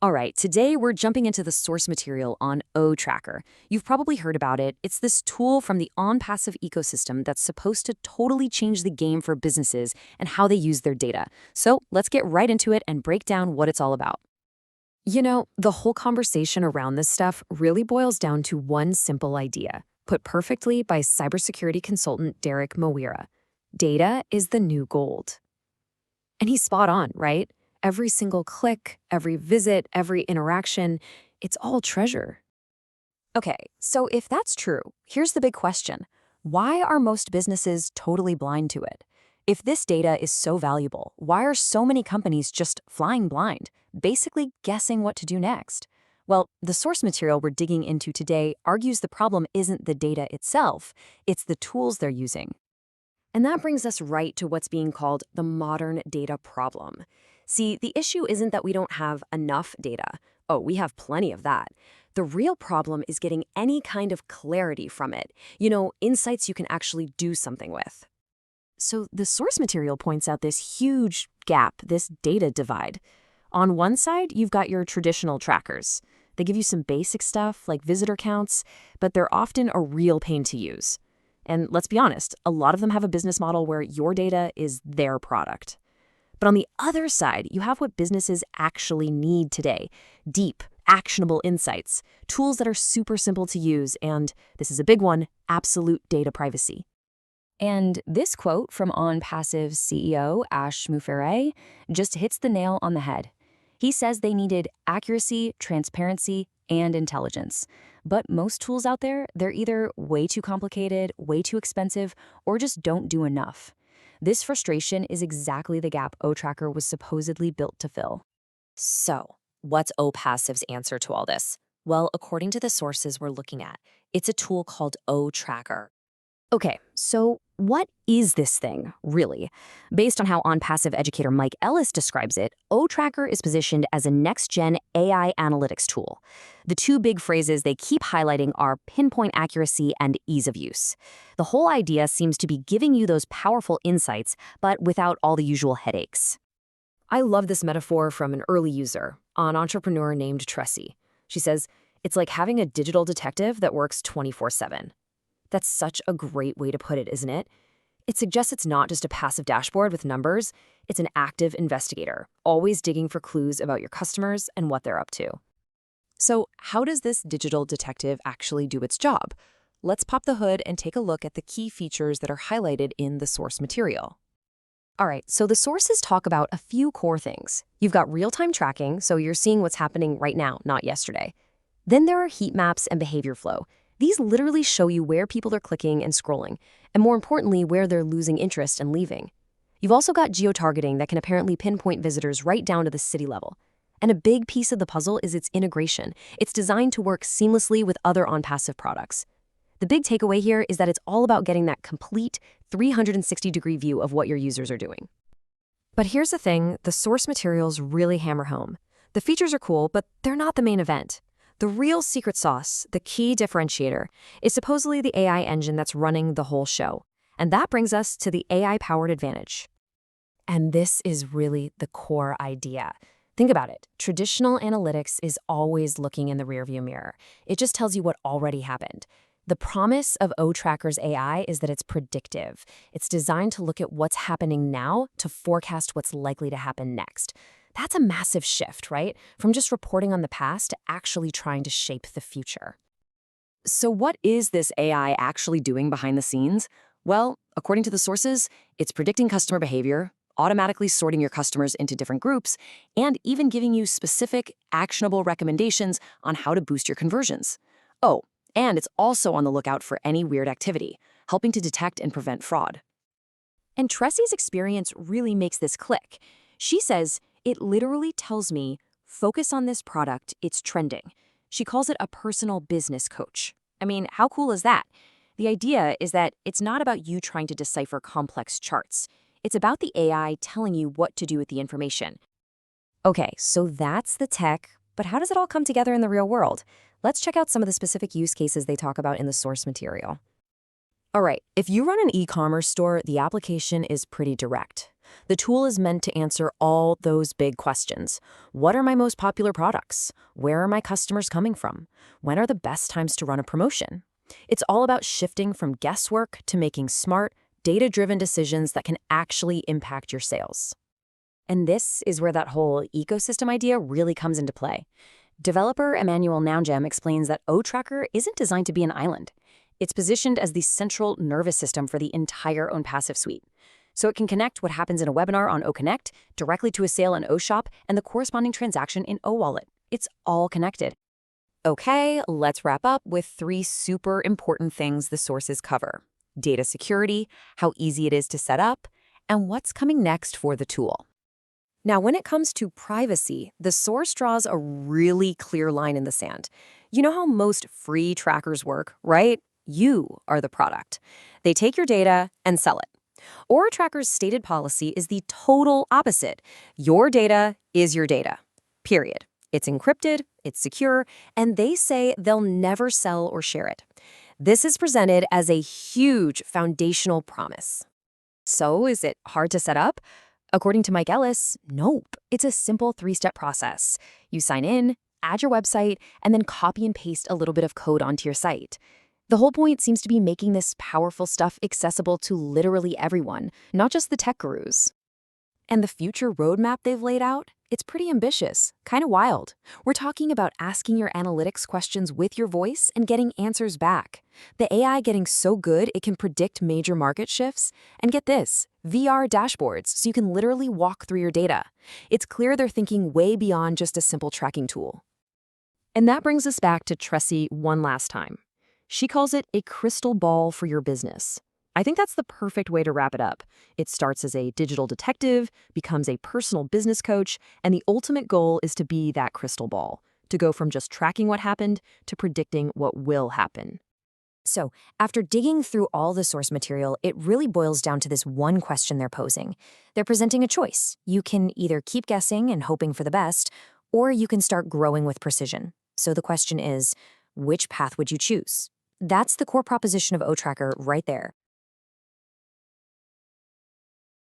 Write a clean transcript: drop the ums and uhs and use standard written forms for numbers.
All right, today we're jumping into the source material on OTracker. You've probably heard about it. It's this tool from the ONPASSIVE ecosystem that's supposed to totally change the game for businesses and how they use their data. So let's get right into it and break down what it's all about. You know, the whole conversation around this stuff really boils down to one simple idea, put perfectly by cybersecurity consultant dermawira. Data is the new gold. And he's spot on, right? Every single click, every visit, every interaction, it's all treasure. Okay, so if that's true, here's the big question. Why are most businesses totally blind to it? If this data is so valuable, why are so many companies just flying blind, basically guessing what to do next? Well, the source material we're digging into today argues the problem isn't the data itself, it's the tools they're using. And that brings us right to what's being called the modern data problem. See, the issue isn't that we don't have enough data. Oh, we have plenty of that. The real problem is getting any kind of clarity from it. You know, insights you can actually do something with. So the source material points out this huge gap, this data divide. On one side, you've got your traditional trackers. They give you some basic stuff like visitor counts, but they're often a real pain to use. And let's be honest, a lot of them have a business model where your data is their product. But on the other side, you have what businesses actually need today. Deep, actionable insights, tools that are super simple to use, and, this is a big one, absolute data privacy. And this quote from ONPASSIVE CEO Ash Mufareh just hits the nail on the head. He says they needed accuracy, transparency, and intelligence. But most tools out there, they're either way too complicated, way too expensive, or just don't do enough. This frustration is exactly the gap OTracker was supposedly built to fill. So, what's OPassive's answer to all this? Well, according to the sources we're looking at, it's a tool called OTracker. Okay, so what is this thing, really? Based on how OnPassive educator Mike Ellis describes it, OTracker is positioned as a next-gen AI analytics tool. The two big phrases they keep highlighting are pinpoint accuracy and ease of use. The whole idea seems to be giving you those powerful insights, but without all the usual headaches. I love this metaphor from an early user, an entrepreneur named Tressie. She says, it's like having a digital detective that works 24/7. That's such a great way to put it, isn't it? It suggests it's not just a passive dashboard with numbers, it's an active investigator, always digging for clues about your customers and what they're up to. So how does this digital detective actually do its job? Let's pop the hood and take a look at the key features that are highlighted in the source material. All right, so the sources talk about a few core things. You've got real-time tracking, so you're seeing what's happening right now, not yesterday. Then there are heat maps and behavior flow. These literally show you where people are clicking and scrolling, and more importantly, where they're losing interest and leaving. You've also got geo-targeting that can apparently pinpoint visitors right down to the city level. And a big piece of the puzzle is its integration. It's designed to work seamlessly with other OnPassive products. The big takeaway here is that it's all about getting that complete 360-degree view of what your users are doing. But here's the thing, the source materials really hammer home. The features are cool, but they're not the main event. The real secret sauce, the key differentiator, is supposedly the AI engine that's running the whole show. And that brings us to the AI-powered advantage. And this is really the core idea. Think about it. Traditional analytics is always looking in the rearview mirror. It just tells you what already happened. The promise of OTracker's AI is that it's predictive. It's designed to look at what's happening now to forecast what's likely to happen next. That's a massive shift, right? From just reporting on the past to actually trying to shape the future. So what is this AI actually doing behind the scenes? Well, according to the sources, it's predicting customer behavior, automatically sorting your customers into different groups, and even giving you specific, actionable recommendations on how to boost your conversions. Oh, and it's also on the lookout for any weird activity, helping to detect and prevent fraud. And Tressie's experience really makes this click. She says, it literally tells me, focus on this product, it's trending. She calls it a personal business coach. I mean, how cool is that? The idea is that it's not about you trying to decipher complex charts. It's about the AI telling you what to do with the information. Okay, so that's the tech, but how does it all come together in the real world? Let's check out some of the specific use cases they talk about in the source material. All right, if you run an e-commerce store, the application is pretty direct. The tool is meant to answer all those big questions. What are my most popular products? Where are my customers coming from? When are the best times to run a promotion? It's all about shifting from guesswork to making smart, data-driven decisions that can actually impact your sales. And this is where that whole ecosystem idea really comes into play. Developer Emmanuel Naunjam explains that OTracker isn't designed to be an island. It's positioned as the central nervous system for the entire ONPASSIVE suite. So it can connect what happens in a webinar on OConnect directly to a sale in OShop and the corresponding transaction in OWallet. It's all connected. Okay, let's wrap up with 3 super important things the sources cover: data security, how easy it is to set up, and what's coming next for the tool. Now, when it comes to privacy, the source draws a really clear line in the sand. You know how most free trackers work, right? You are the product. They take your data and sell it. OraTracker's stated policy is the total opposite. Your data is your data, period. It's encrypted, it's secure, and they say they'll never sell or share it. This is presented as a huge foundational promise. So, is it hard to set up? According to Mike Ellis, nope. It's a simple 3-step process. You sign in, add your website, and then copy and paste a little bit of code onto your site. The whole point seems to be making this powerful stuff accessible to literally everyone, not just the tech gurus. And the future roadmap they've laid out? It's pretty ambitious, kind of wild. We're talking about asking your analytics questions with your voice and getting answers back. The AI getting so good it can predict major market shifts. And get this, VR dashboards so you can literally walk through your data. It's clear they're thinking way beyond just a simple tracking tool. And that brings us back to Tressie one last time. She calls it a crystal ball for your business. I think that's the perfect way to wrap it up. It starts as a digital detective, becomes a personal business coach, and the ultimate goal is to be that crystal ball, to go from just tracking what happened to predicting what will happen. So, after digging through all the source material, it really boils down to this one question they're posing. They're presenting a choice. You can either keep guessing and hoping for the best, or you can start growing with precision. So the question is, which path would you choose? That's the core proposition of OTracker right there.